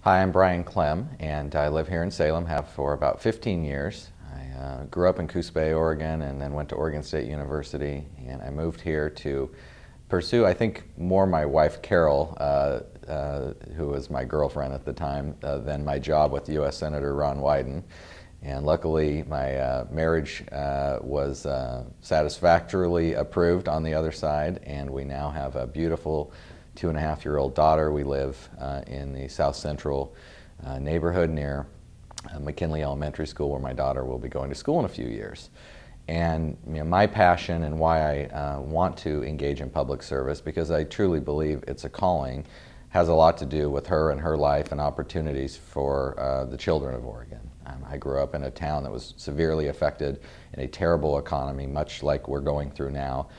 Hi, I'm Brian Clem, and I live here in Salem, have for about 15 years. I grew up in Coos Bay, Oregon, and then went to Oregon State University, and I moved here to pursue, I think, more my wife Carol, who was my girlfriend at the time, than my job with U.S. Senator Ron Wyden. And luckily, my marriage was satisfactorily approved on the other side, and we now have a beautiful 2.5-year-old daughter. We live in the South Central neighborhood near McKinley Elementary School, where my daughter will be going to school in a few years. And my passion and why I want to engage in public service, because I truly believe it's a calling, has a lot to do with her and her life and opportunities for the children of Oregon. I grew up in a town that was severely affected in a terrible economy, much like we're going through now.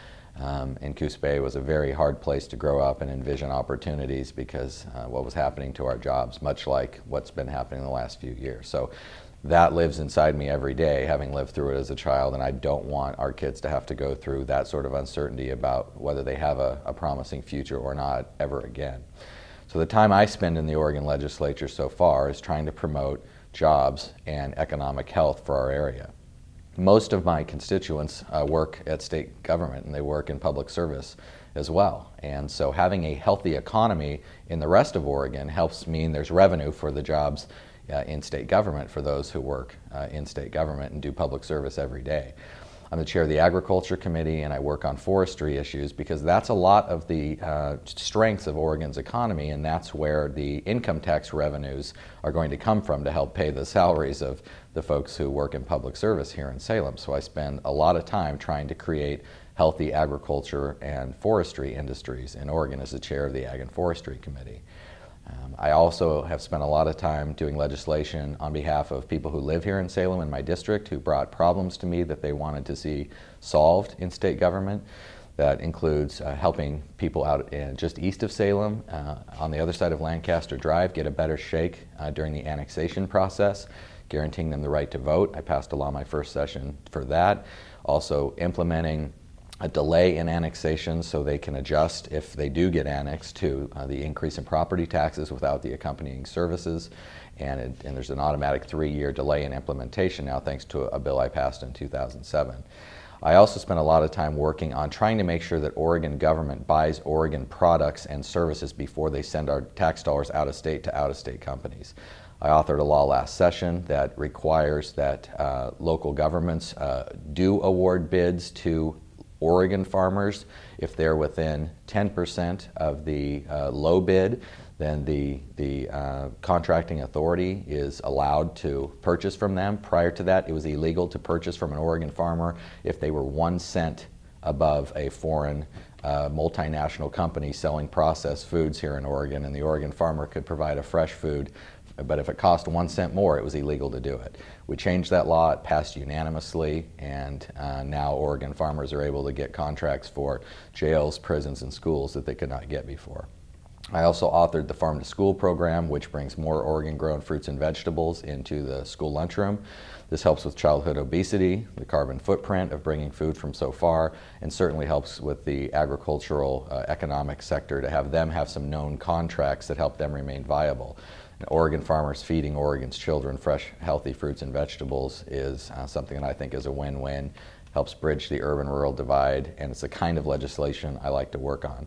And Coos Bay was a very hard place to grow up and envision opportunities because what was happening to our jobs, much like what's been happening in the last few years. So that lives inside me every day, having lived through it as a child, and I don't want our kids to have to go through that sort of uncertainty about whether they have a promising future or not ever again. So the time I spend in the Oregon legislature so far is trying to promote jobs and economic health for our area. Most of my constituents work at state government, and they work in public service as well. And so having a healthy economy in the rest of Oregon helps mean there's revenue for the jobs in state government for those who work in state government and do public service every day. I'm the chair of the Agriculture Committee, and I work on forestry issues because that's a lot of the strengths of Oregon's economy, and that's where the income tax revenues are going to come from to help pay the salaries of the folks who work in public service here in Salem. So I spend a lot of time trying to create healthy agriculture and forestry industries in Oregon as the chair of the Ag and Forestry Committee. I also have spent a lot of time doing legislation on behalf of people who live here in Salem in my district who brought problems to me that they wanted to see solved in state government. That includes helping people out just east of Salem, on the other side of Lancaster Drive, get a better shake during the annexation process, guaranteeing them the right to vote. I passed a law my first session for that. Also implementing a delay in annexation so they can adjust if they do get annexed to the increase in property taxes without the accompanying services. And there's an automatic 3-year delay in implementation now thanks to a bill I passed in 2007. I also spent a lot of time working on trying to make sure that Oregon government buys Oregon products and services before they send our tax dollars out of state to out-of-state companies. I authored a law last session that requires that local governments do award bids to Oregon farmers. If they're within 10% of the low bid, then the contracting authority is allowed to purchase from them. Prior to that, it was illegal to purchase from an Oregon farmer if they were 1 cent above a foreign multinational company selling processed foods here in Oregon, and the Oregon farmer could provide a fresh food. But if it cost 1 cent more, it was illegal to do it. We changed that law, it passed unanimously, and now Oregon farmers are able to get contracts for jails, prisons, and schools that they could not get before. I also authored the Farm to School program, which brings more Oregon-grown fruits and vegetables into the school lunchroom. This helps with childhood obesity, the carbon footprint of bringing food from so far, and certainly helps with the agricultural economic sector to have them have some known contracts that help them remain viable. Oregon farmers feeding Oregon's children fresh, healthy fruits and vegetables is something that I think is a win-win, helps bridge the urban-rural divide, and it's the kind of legislation I like to work on.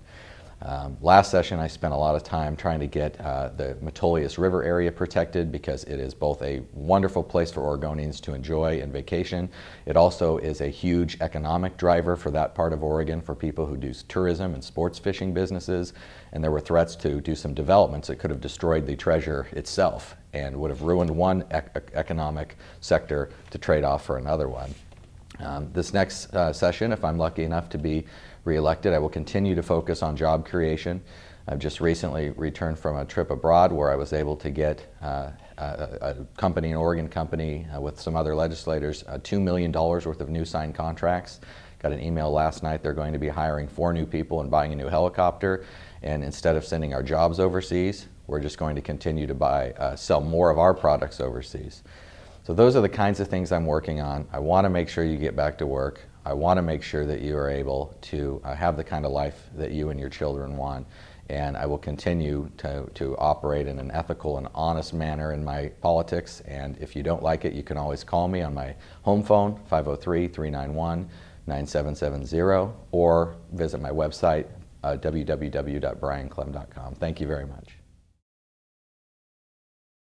Last session I spent a lot of time trying to get the Metolius River area protected because it is both a wonderful place for Oregonians to enjoy and vacation. It also is a huge economic driver for that part of Oregon for people who do tourism and sports fishing businesses, and there were threats to do some developments that could have destroyed the treasure itself and would have ruined one economic sector to trade off for another one. This next session, if I'm lucky enough to be re-elected, I will continue to focus on job creation. I've just recently returned from a trip abroad where I was able to get a company, an Oregon company, with some other legislators, $2 million worth of new signed contracts. Got an email last night they're going to be hiring 4 new people and buying a new helicopter. And instead of sending our jobs overseas, we're just going to continue to sell more of our products overseas. So those are the kinds of things I'm working on. I want to make sure you get back to work. I want to make sure that you are able to have the kind of life that you and your children want. and I will continue to operate in an ethical and honest manner in my politics. And if you don't like it, you can always call me on my home phone, 503-391-9770, or visit my website, www.brianclem.com. Thank you very much.